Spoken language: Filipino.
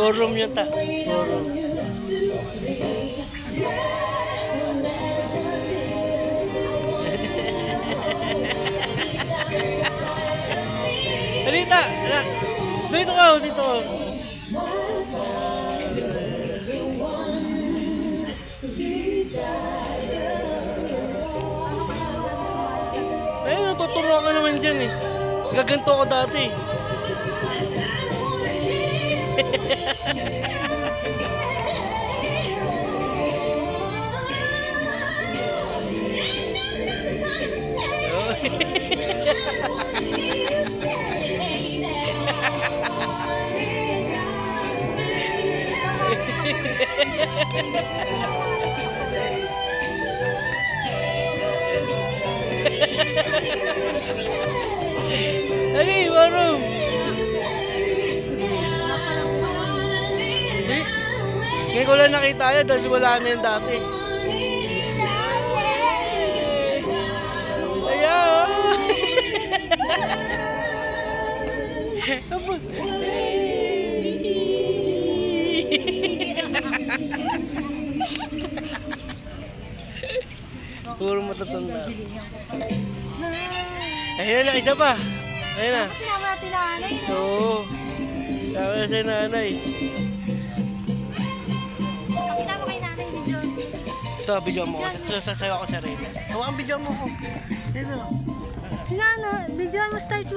Forum yata. Forum. Rita! Dito ka, dito ka. Ayun, natuturuan ka naman dyan eh. Gaganto ko dati. Hey, Marum! Ngayon ko lang nakita yan dahil wala na yun dati. Ayan! Puro matatanda. Ayun na, isa pa. Ayun na. Sinama natin nanay. Oo. Sabi na sa'yo nanay. Pakita mo kay nanay si John. Ito, video mo. Sasayaw ako sa Reyna. Hawakan video mo ko. Dito. Si Nana, video mo start mo.